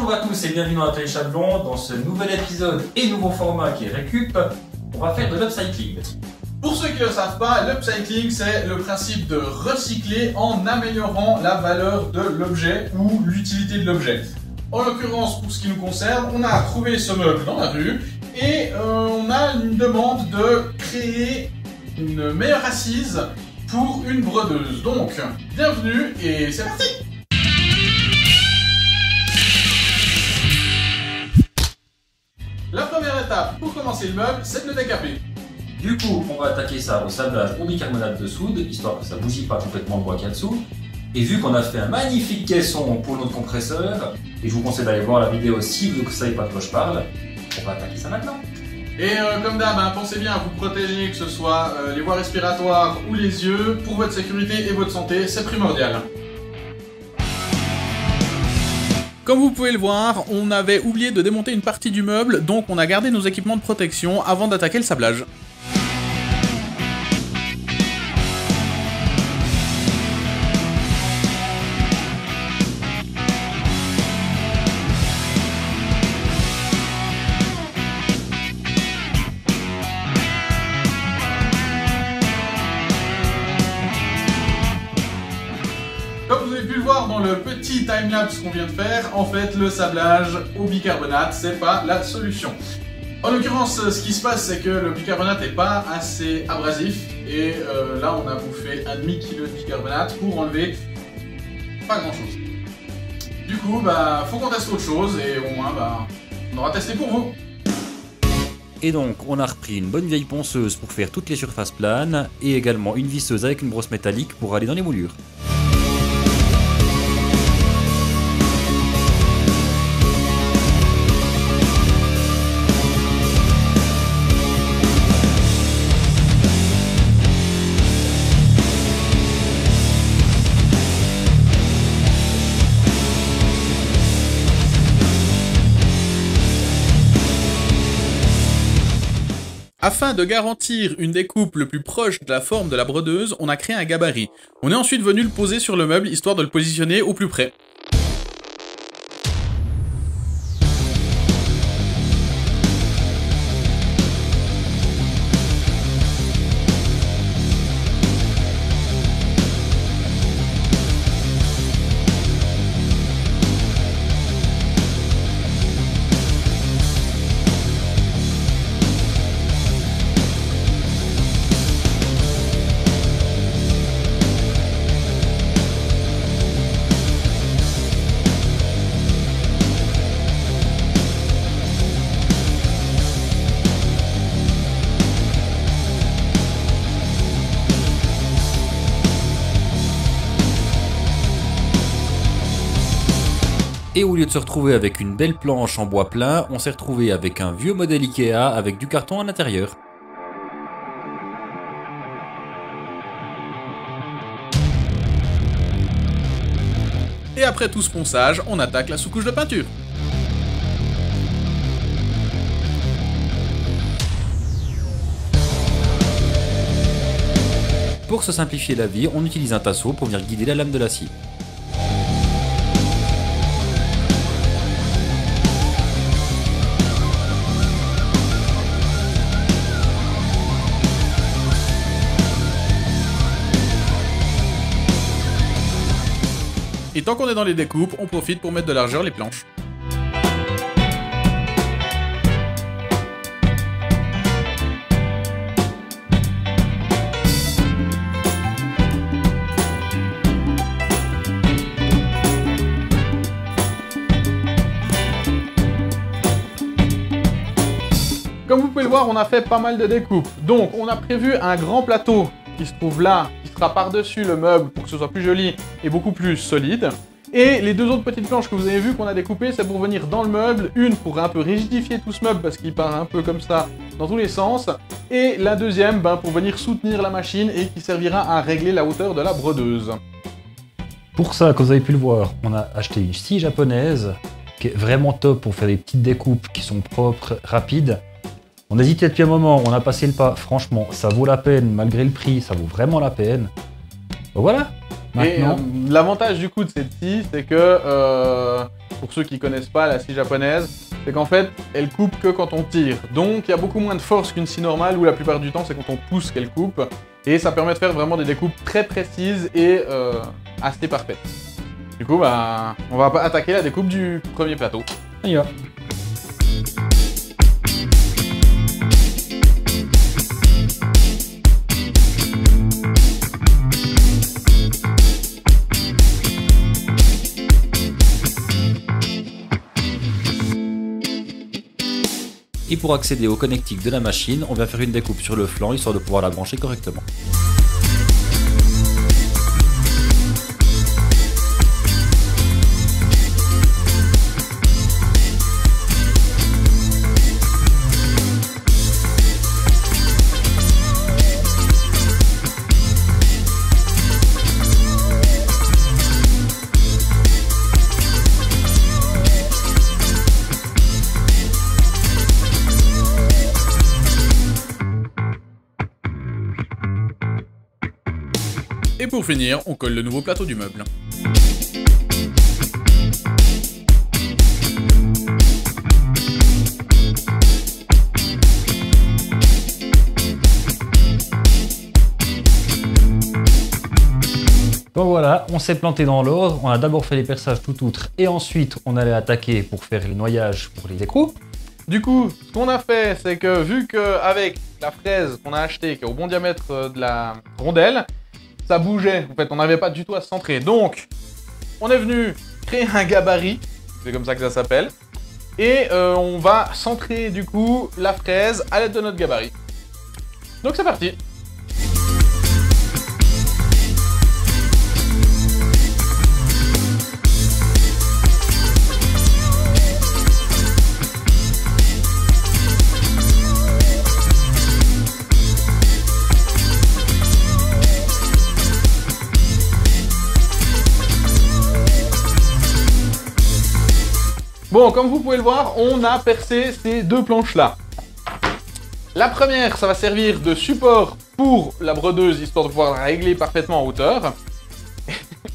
Bonjour à tous et bienvenue dans Atelier Chablon. Dans ce nouvel épisode et nouveau format qui est Récup, on va faire de l'upcycling. Pour ceux qui ne le savent pas, l'upcycling c'est le principe de recycler en améliorant la valeur de l'objet ou l'utilité de l'objet. En l'occurrence, pour ce qui nous concerne, on a trouvé ce meuble dans la rue et on a une demande de créer une meilleure assise pour une brodeuse. Donc, bienvenue et c'est parti! La première étape pour commencer le meuble, c'est de le décaper. Du coup, on va attaquer ça au sablage au bicarbonate de soude, histoire que ça bousille pas complètement le bois qu'il y a dessous. Et vu qu'on a fait un magnifique caisson pour notre compresseur, et je vous conseille d'aller voir la vidéo si vous ne savez pas de quoi je parle, on va attaquer ça maintenant. Et comme d'hab, pensez bien à vous protéger, que ce soit les voies respiratoires ou les yeux, pour votre sécurité et votre santé, c'est primordial. Comme vous pouvez le voir, on avait oublié de démonter une partie du meuble, donc on a gardé nos équipements de protection avant d'attaquer le sablage. Comme vous avez pu le voir dans le petit timelapse qu'on vient de faire, en fait le sablage au bicarbonate c'est pas la solution. En l'occurrence, ce qui se passe c'est que le bicarbonate n'est pas assez abrasif et là on a bouffé un demi-kilo de bicarbonate pour enlever pas grand chose. Du coup, faut qu'on teste autre chose et au moins on aura testé pour vous. Et donc, on a repris une bonne vieille ponceuse pour faire toutes les surfaces planes et également une visseuse avec une brosse métallique pour aller dans les moulures. Afin de garantir une découpe le plus proche de la forme de la brodeuse, on a créé un gabarit. On est ensuite venu le poser sur le meuble, histoire de le positionner au plus près. Et au lieu de se retrouver avec une belle planche en bois plein, on s'est retrouvé avec un vieux modèle Ikea avec du carton à l'intérieur. Et après tout ce ponçage, on attaque la sous-couche de peinture. Pour se simplifier la vie, on utilise un tasseau pour venir guider la lame de l'acier. Et tant qu'on est dans les découpes, on profite pour mettre de largeur les planches. Comme vous pouvez le voir, on a fait pas mal de découpes. Donc, on a prévu un grand plateau qui se trouve là, qui sera par-dessus le meuble pour que ce soit plus joli et beaucoup plus solide. Et les deux autres petites planches que vous avez vues qu'on a découpées, c'est pour venir dans le meuble. Une pour un peu rigidifier tout ce meuble parce qu'il part un peu comme ça dans tous les sens. Et la deuxième pour venir soutenir la machine et qui servira à régler la hauteur de la brodeuse. Pour ça, comme vous avez pu le voir, on a acheté une scie japonaise qui est vraiment top pour faire des petites découpes qui sont propres, rapides. On hésitait depuis un moment, on a passé le pas. Franchement, ça vaut la peine, malgré le prix, ça vaut vraiment la peine. Donc voilà. Maintenant. Et l'avantage du coup de cette scie, c'est que pour ceux qui connaissent pas la scie japonaise, c'est qu'en fait, elle coupe que quand on tire. Donc il y a beaucoup moins de force qu'une scie normale où la plupart du temps c'est quand on pousse qu'elle coupe. Et ça permet de faire vraiment des découpes très précises et assez parfaites. Du coup, bah, on va attaquer la découpe du premier plateau. On y va. Et pour accéder au connectique de la machine, on vient faire une découpe sur le flanc histoire de pouvoir la brancher correctement. Et pour finir, on colle le nouveau plateau du meuble. Donc voilà, on s'est planté dans l'ordre, on a d'abord fait les perçages tout outre et ensuite on allait attaquer pour faire les noillages pour les écrous. Du coup, ce qu'on a fait, c'est que vu qu'avec la fraise qu'on a achetée, qui est au bon diamètre de la rondelle, ça bougeait, en fait, on n'avait pas du tout à se centrer. Donc, on est venu créer un gabarit, c'est comme ça que ça s'appelle, et on va centrer du coup la fraise à l'aide de notre gabarit. Donc c'est parti. Bon, comme vous pouvez le voir, on a percé ces deux planches-là. La première, ça va servir de support pour la brodeuse, histoire de pouvoir la régler parfaitement en hauteur.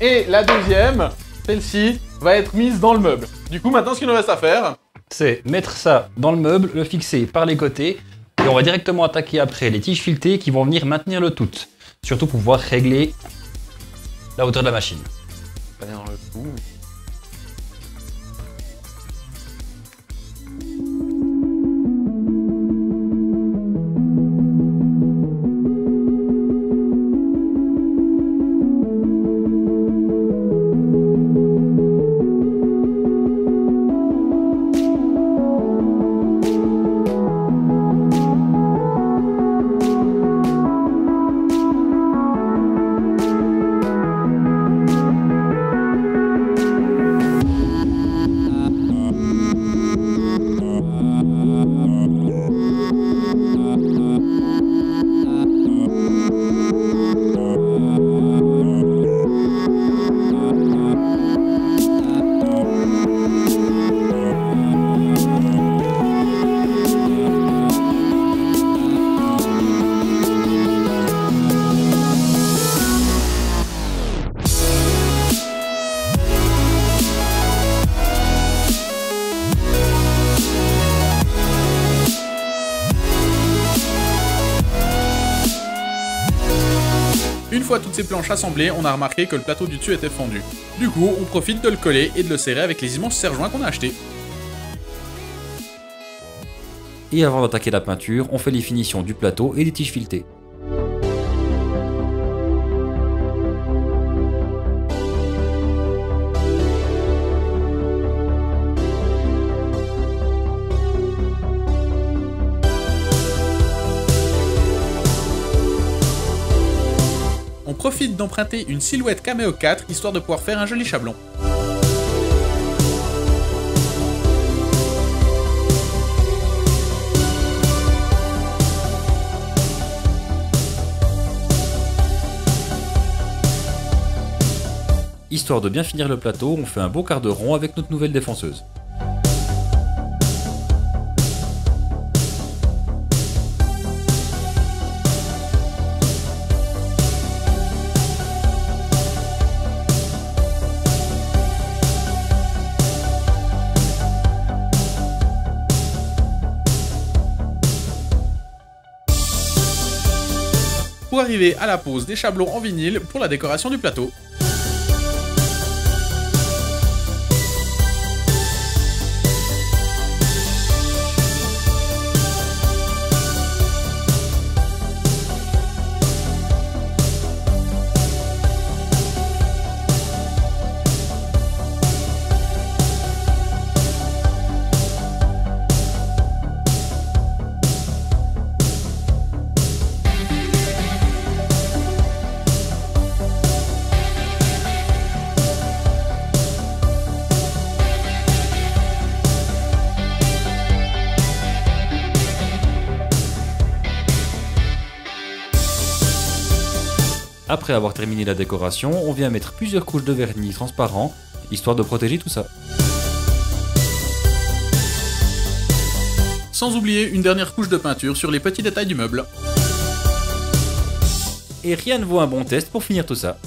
Et la deuxième, celle-ci, va être mise dans le meuble. Du coup, maintenant, ce qu'il nous reste à faire, c'est mettre ça dans le meuble, le fixer par les côtés, et on va directement attaquer après les tiges filetées qui vont venir maintenir le tout. Surtout pour pouvoir régler la hauteur de la machine. pas dans le coup. Une fois toutes ces planches assemblées, on a remarqué que le plateau du dessus était fendu. Du coup, on profite de le coller et de le serrer avec les immenses serre-joints qu'on a achetés. Et avant d'attaquer la peinture, on fait les finitions du plateau et des tiges filetées. On profite d'emprunter une silhouette Cameo 4 histoire de pouvoir faire un joli chablon. Histoire de bien finir le plateau, on fait un beau quart de rond avec notre nouvelle défonceuse. pour arriver à la pose des chablons en vinyle pour la décoration du plateau. Après avoir terminé la décoration, on vient mettre plusieurs couches de vernis transparent, histoire de protéger tout ça. Sans oublier une dernière couche de peinture sur les petits détails du meuble. Et rien ne vaut un bon test pour finir tout ça.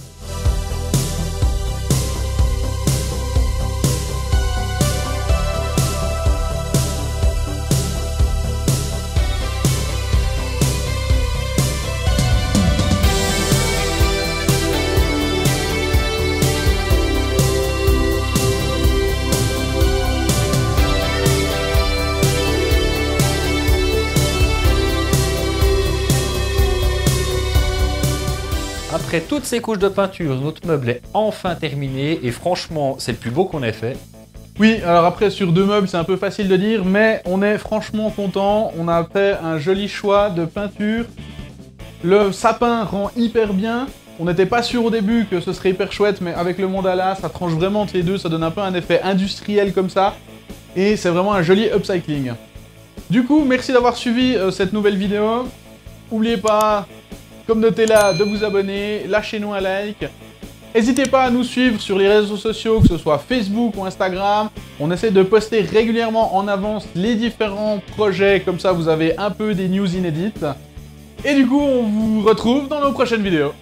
Après toutes ces couches de peinture, notre meuble est enfin terminé et franchement, c'est le plus beau qu'on ait fait. Oui, alors après sur 2 meubles c'est un peu facile de dire, mais on est franchement content. On a fait un joli choix de peinture. Le sapin rend hyper bien. On n'était pas sûr au début que ce serait hyper chouette, mais avec le mandala, ça tranche vraiment entre les deux, ça donne un peu un effet industriel comme ça. Et c'est vraiment un joli upcycling. Du coup, merci d'avoir suivi cette nouvelle vidéo. N'oubliez pas, comme noté là, de vous abonner, lâchez-nous un like. N'hésitez pas à nous suivre sur les réseaux sociaux, que ce soit Facebook ou Instagram. On essaie de poster régulièrement en avance les différents projets, comme ça vous avez un peu des news inédites. Et du coup, on vous retrouve dans nos prochaines vidéos.